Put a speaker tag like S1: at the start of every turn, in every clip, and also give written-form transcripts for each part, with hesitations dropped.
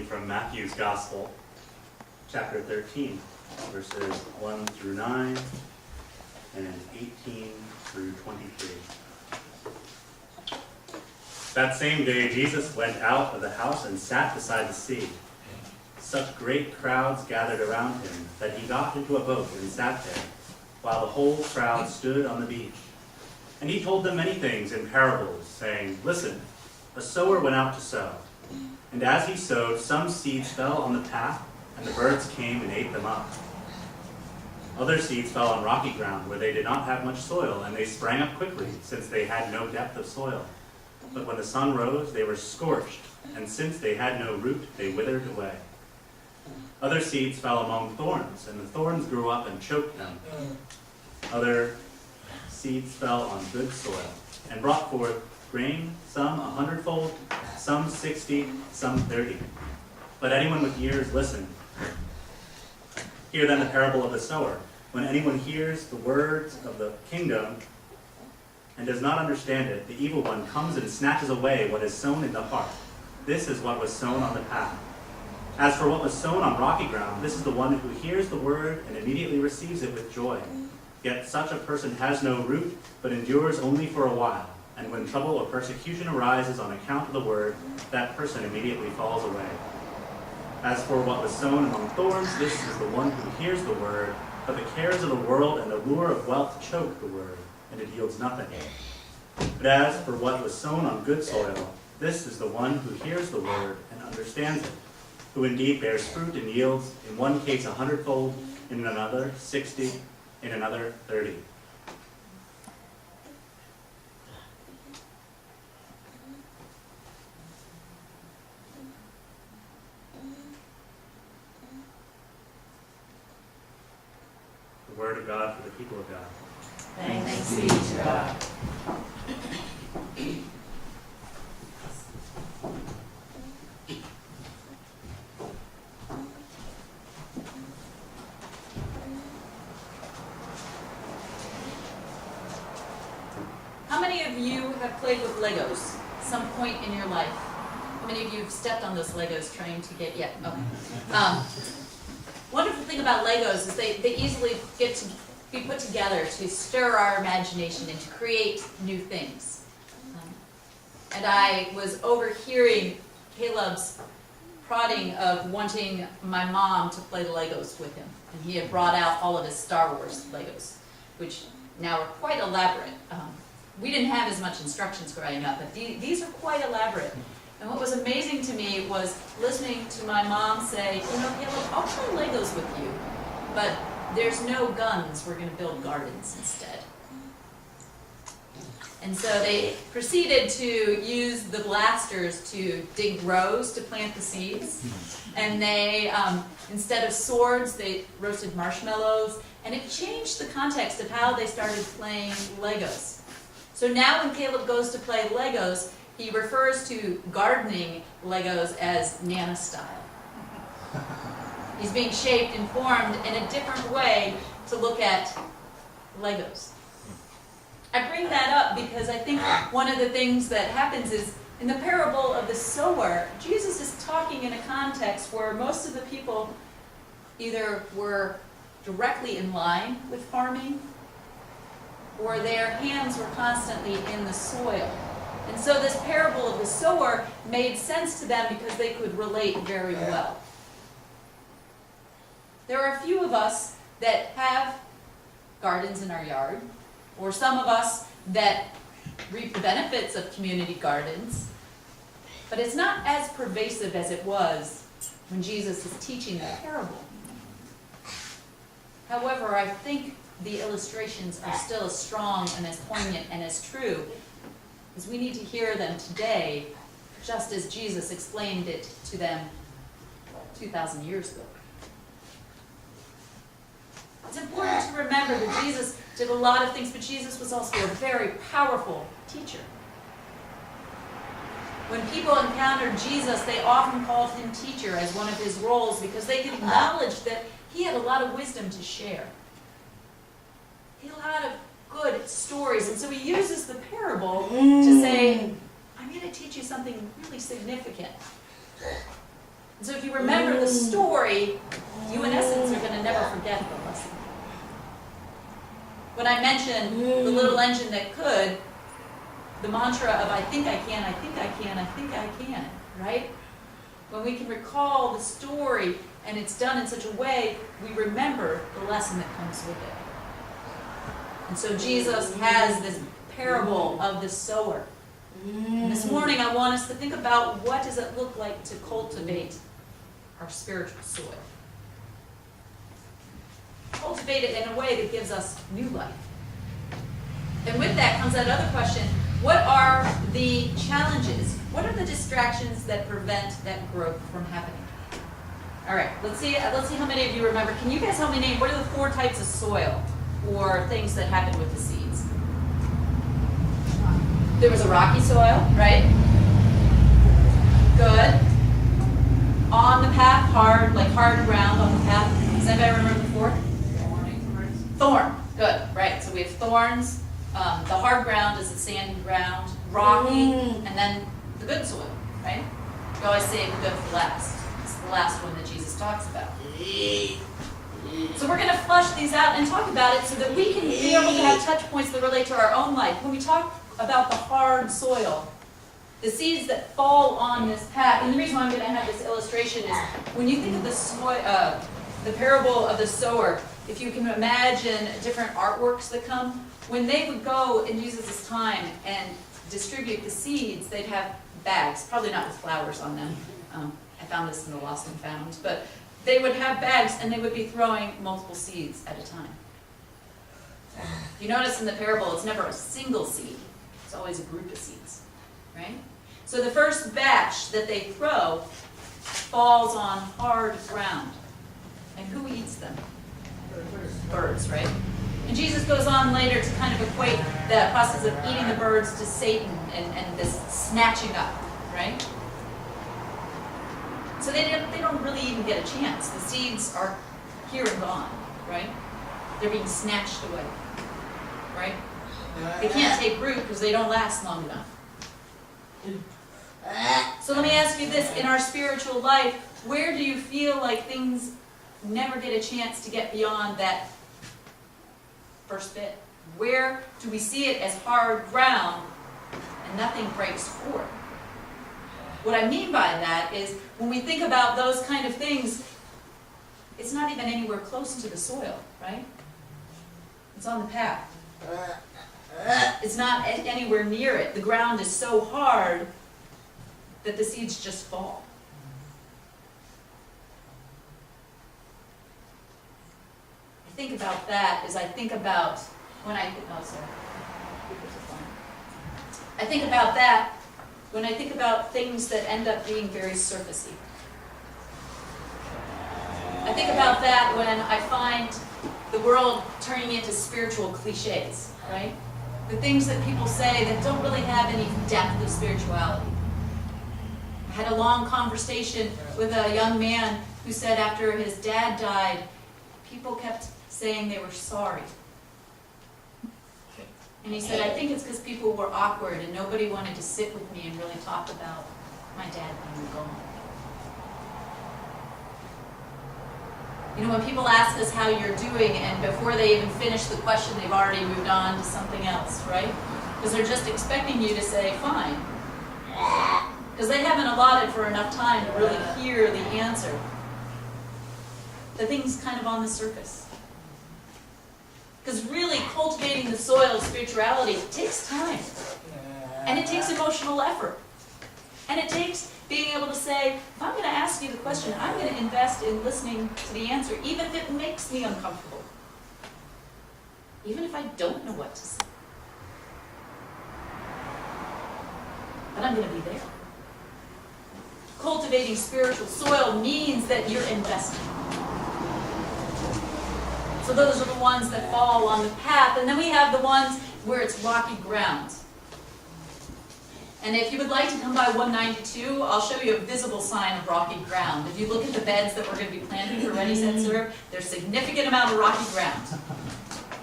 S1: from Matthew's Gospel, chapter 13, verses 1 through 9 and 18 through 23. That same day, Jesus went out of the house and sat beside the sea. Such great crowds gathered around him that he got into a boat and sat there, while the whole crowd stood on the beach. And he told them many things in parables, saying, "Listen, a sower went out to sow. And as he sowed, some seeds fell on the path, and the birds came and ate them up. Other seeds fell on rocky ground, where they did not have much soil, and they sprang up quickly, since they had no depth of soil. But when the sun rose, they were scorched, and since they had no root, they withered away. Other seeds fell among thorns, and the thorns grew up and choked them. Other seeds fell on good soil, and brought forth grain, some 100-fold, some 60, some 30. Let anyone with ears listen. Hear then the parable of the sower. When anyone hears the words of the kingdom and does not understand it, the evil one comes and snatches away what is sown in the heart. This is what was sown on the path. As for what was sown on rocky ground, this is the one who hears the word and immediately receives it with joy. Yet such a person has no root, but endures only for a while. And when trouble or persecution arises on account of the word, that person immediately falls away. As for what was sown among thorns, this is the one who hears the word, but the cares of the world and the lure of wealth choke the word, and it yields nothing. But as for what was sown on good soil, this is the one who hears the word and understands it, who indeed bears fruit and yields, in one case 100-fold, in another 60, in another 30. The word of God for the people of God.
S2: Thanks be to God.
S3: How many of you have played with Legos some point in your life? How many of you have stepped on those Legos trying to get, yeah, okay. Wonderful thing about Legos is they easily get to be put together to stir our imagination and to create new things. And I was overhearing Caleb's prodding of wanting my mom to play Legos with him. And he had brought out all of his Star Wars Legos, which now are quite elaborate. We didn't have as much instructions growing up, but these are quite elaborate. And what was amazing to me was listening to my mom say, you know, Caleb, I'll play Legos with you, but there's no guns, we're going to build gardens instead. And so they proceeded to use the blasters to dig rows to plant the seeds. And they, instead of swords, they roasted marshmallows. And it changed the context of how they started playing Legos. So now when Caleb goes to play Legos, he refers to gardening Legos as Nana style. He's being shaped and formed in a different way to look at Legos. I bring that up because I think one of the things that happens is in the parable of the sower, Jesus is talking in a context where most of the people either were directly in line with farming or their hands were constantly in the soil. And so this parable of the sower made sense to them because they could relate very well. There are a few of us that have gardens in our yard, or some of us that reap the benefits of community gardens, but it's not as pervasive as it was when Jesus is teaching the parable. However, I think the illustrations are still as strong and as poignant and as true as we need to hear them today, just as Jesus explained it to them 2,000 years ago. It's important to remember that Jesus did a lot of things, but Jesus was also a very powerful teacher. When people encountered Jesus, they often called him teacher as one of his roles because they could acknowledge that he had a lot of wisdom to share. He had a lot of good stories, and so he uses the parable to say, I'm going to teach you something really significant. And so if you remember the story, you in essence are going to never forget the lesson. When I mentioned the little engine that could, the mantra of I think I can, I think I can, I think I can, right? When we can recall the story and it's done in such a way, we remember the lesson that comes with it. And so Jesus has this parable of the sower. And this morning I want us to think about what does it look like to cultivate our spiritual soil. Cultivate it in a way that gives us new life. And with that comes that other question, what are the challenges? What are the distractions that prevent that growth from happening? All right, let's see how many of you remember. Can you guys help me name what are the 4 types of soil or things that happen with the seeds? There was a rocky soil, right? Good. On the path, hard ground on the path. Does anybody remember the 4th? Thorn. Good, right. So we have thorns. The hard ground is the sandy ground, rocky, and then the good soil, right? We always say the good for last. It's the last one that Jesus talks about. So we're going to flush these out and talk about it so that we can be able to have touch points that relate to our own life. When we talk about the hard soil, the seeds that fall on this path, and the reason why I'm going to have this illustration is when you think of the parable of the sower, if you can imagine different artworks that come, when they would go in Jesus' time and distribute the seeds, they'd have bags, probably not with flowers on them. I found this in the Lost and Found, but they would have bags and they would be throwing multiple seeds at a time. You notice in the parable, it's never a single seed. It's always a group of seeds, right? So the first batch that they throw falls on hard ground. And who eats them? Birds, right? And Jesus goes on later to kind of equate the process of eating the birds to Satan and this snatching up, right? So they don't really even get a chance. The seeds are here and gone, right? They're being snatched away, right? They can't take root because they don't last long enough. So let me ask you this, in our spiritual life, where do you feel like things never get a chance to get beyond that first bit? Where do we see it as hard ground and nothing breaks forth? What I mean by that is when we think about those kind of things, it's not even anywhere close to the soil, right? It's on the path. It's not anywhere near it. The ground is so hard that the seeds just fall. I think about that as I think about when I think about that when I think about things that end up being very surfacey. I think about that when I find the world turning into spiritual cliches, right? The things that people say that don't really have any depth of spirituality. I had a long conversation with a young man who said after his dad died, people kept saying they were sorry. And he said, I think it's because people were awkward and nobody wanted to sit with me and really talk about my dad being gone. You know, when people ask us how you're doing, and before they even finish the question, they've already moved on to something else, right? Because they're just expecting you to say, fine. Because they haven't allotted for enough time to really hear the answer. The thing's kind of on the surface. Because really cultivating the soil of spirituality takes time. And it takes emotional effort. And it takes being able to say, if I'm going to ask you the question, I'm going to invest in listening to the answer, even if it makes me uncomfortable. Even if I don't know what to say. But I'm going to be there. Cultivating spiritual soil means that you're investing. So those are the ones that fall on the path. And then we have the ones where it's rocky ground. And if you would like to come by 192, I'll show you a visible sign of rocky ground. If you look at the beds that we're going to be planting for Ready, Set, Serve, there's a significant amount of rocky ground.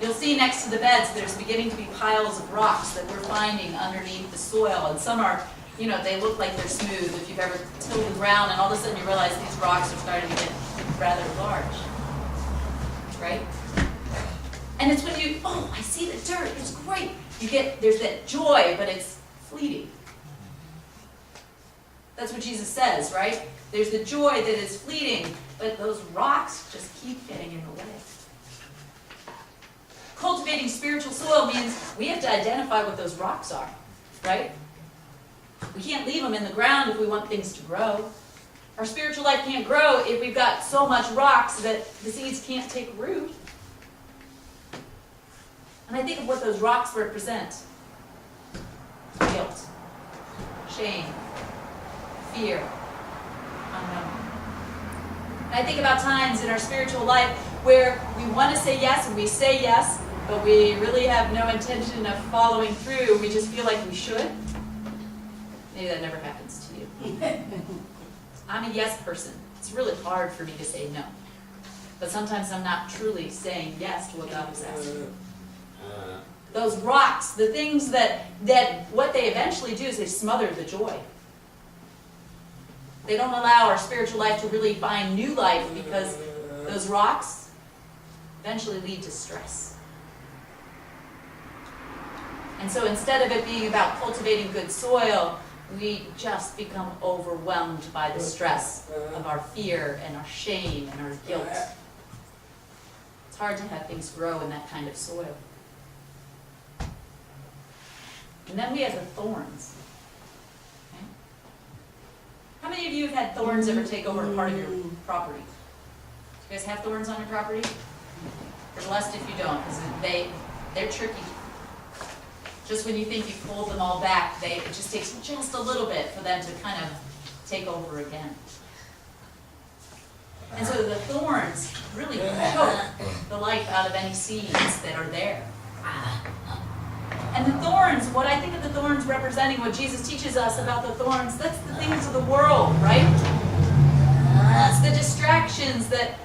S3: You'll see next to the beds there's beginning to be piles of rocks that we're finding underneath the soil. And some are you know, they look like they're smooth. If you've ever tilled the ground and all of a sudden you realize these rocks are starting to get rather large, right? And it's when you, oh, I see the dirt, it's great. There's that joy, but it's fleeting. That's what Jesus says, right? There's the joy that is fleeting, but those rocks just keep getting in the way. Cultivating spiritual soil means we have to identify what those rocks are, right? We can't leave them in the ground if we want things to grow. Our spiritual life can't grow if we've got so much rocks that the seeds can't take root. And I think of what those rocks represent. Guilt, shame, fear, unknown. And I think about times in our spiritual life where we want to say yes and we say yes, but we really have no intention of following through. We just feel like we should. Maybe that never happens to you. I'm a yes person. It's really hard for me to say no. But sometimes I'm not truly saying yes to what God is asking. Those rocks, the things that what they eventually do is they smother the joy. They don't allow our spiritual life to really find new life because those rocks eventually lead to stress. And so instead of it being about cultivating good soil, we just become overwhelmed by the stress of our fear and our shame and our guilt. It's hard to have things grow in that kind of soil. And then we have the thorns. Okay? How many of you have had thorns ever take over a part of your property? Do you guys have thorns on your property? You're blessed if you don't, because they're tricky. Just when you think you've pulled them all back, it just takes just a little bit for them to kind of take over again. And so the thorns really choke the life out of any seeds that are there. And the thorns, what I think of the thorns representing what Jesus teaches us about the thorns, that's the things of the world, right? That's the distractions that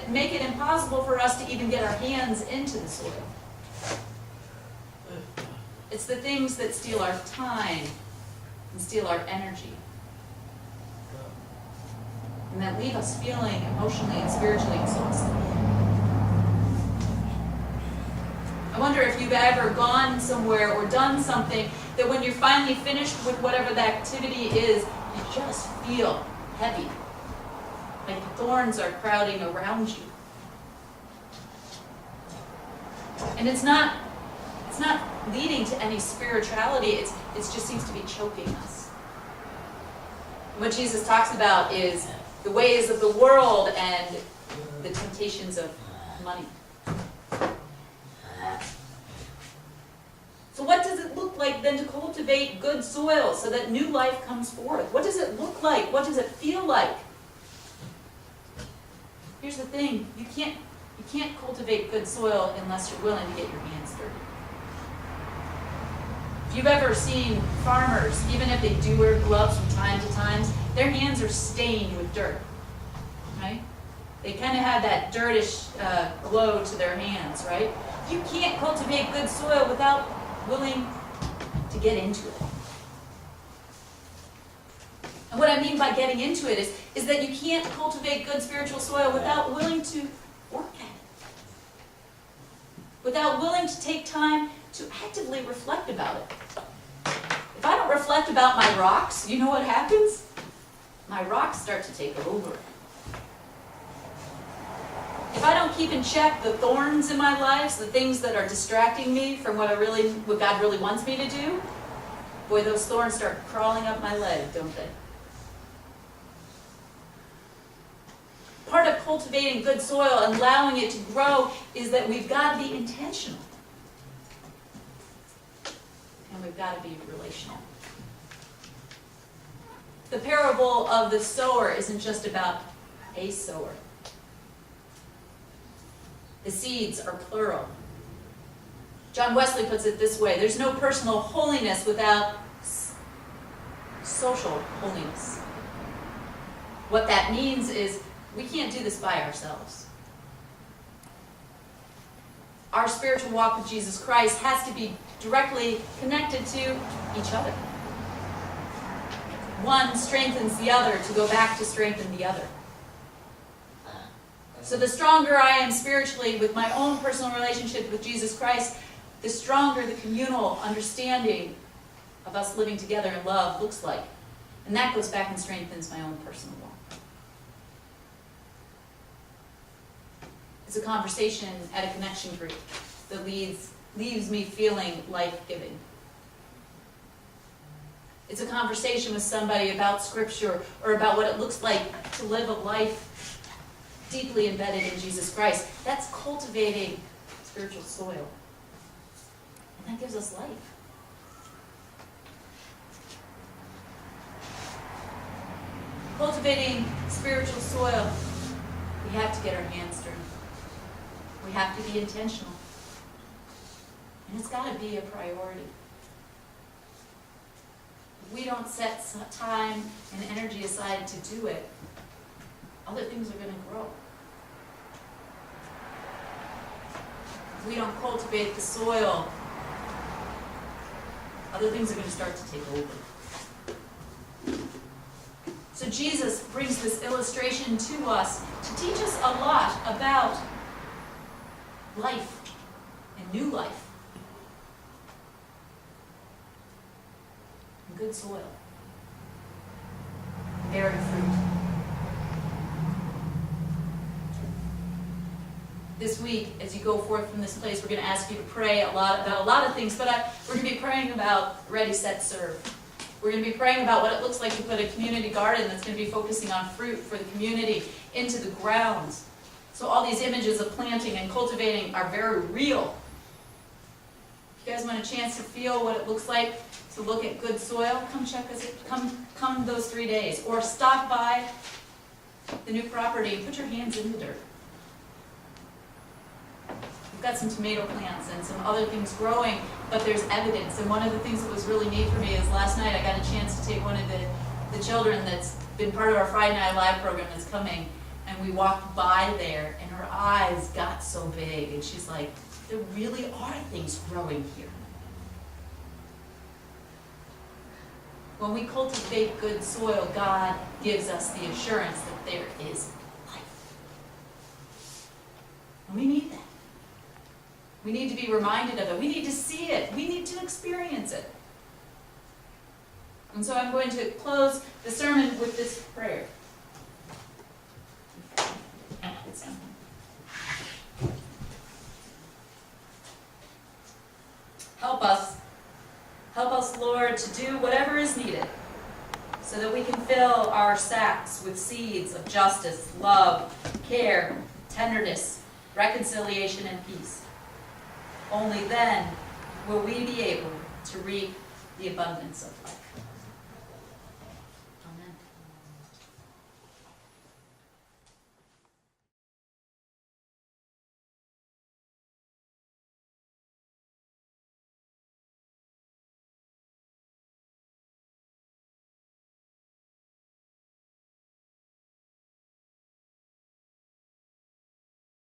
S3: make it impossible for us to even get our hands into the soil. It's the things that steal our time and steal our energy. And that leave us feeling emotionally and spiritually exhausted. I wonder if you've ever gone somewhere or done something that when you're finally finished with whatever the activity is, you just feel heavy. Like the thorns are crowding around you. And it's not leading to any spirituality, it just seems to be choking us. What Jesus talks about is the ways of the world and the temptations of money. So what does it look like then to cultivate good soil so that new life comes forth? What does it look like? What does it feel like? Here's the thing, you can't cultivate good soil unless you're willing to get your hands dirty. If you've ever seen farmers, even if they do wear gloves from time to time, their hands are stained with dirt, right? They kind of have that dirtish glow to their hands, right? You can't cultivate good soil without willing to get into it. And what I mean by getting into it is that you can't cultivate good spiritual soil without willing to work at it. Without willing to take time to actively reflect about it. If I don't reflect about my rocks, you know what happens? My rocks start to take over. If I don't keep in check the thorns in my life, the things that are distracting me from what God really wants me to do, boy, those thorns start crawling up my leg, don't they? Part of cultivating good soil and allowing it to grow is that we've got to be intentional. And we've got to be relational. The parable of the sower isn't just about a sower. The seeds are plural. John Wesley puts it this way: there's no personal holiness without social holiness. What that means is we can't do this by ourselves. Our spiritual walk with Jesus Christ has to be directly connected to each other. one strengthens the other to go back to strengthen the other. So the stronger I am spiritually with my own personal relationship with Jesus Christ, the stronger the communal understanding of us living together in love looks like. And that goes back and strengthens my own personal walk. It's a conversation at a connection group that leaves me feeling life-giving. It's a conversation with somebody about Scripture or about what it looks like to live a life deeply embedded in Jesus Christ. That's cultivating spiritual soil. And that gives us life. Cultivating spiritual soil, we have to get our hands dirty. We have to be intentional. And it's got to be a priority. If we don't set some time and energy aside to do it, other things are going to grow. If we don't cultivate the soil, other things are going to start to take over. So Jesus brings this illustration to us to teach us a lot about life and new life. And good soil. Bearing fruit. This week, as you go forth from this place, we're going to ask you to pray about a lot of things, but we're going to be praying about Ready, Set, Serve. We're going to be praying about what it looks like to put a community garden that's going to be focusing on fruit for the community into the ground. So all these images of planting and cultivating are very real. If you guys want a chance to feel what it looks like to look at good soil, come check us. Come those 3 days, or stop by the new property and put your hands in the dirt. We've got some tomato plants and some other things growing, but there's evidence. And one of the things that was really neat for me is last night I got a chance to take one of the children that's been part of our Friday Night Live program that's coming, and we walked by there, and her eyes got so big, and she's like, there really are things growing here. When we cultivate good soil, God gives us the assurance that there is life. And we need that. We need to be reminded of it. We need to see it. We need to experience it. And so I'm going to close the sermon with this prayer. Help us. Help us, Lord, to do whatever is needed so that we can fill our sacks with seeds of justice, love, care, tenderness, reconciliation, and peace. Only then will we be able to reap the abundance of life.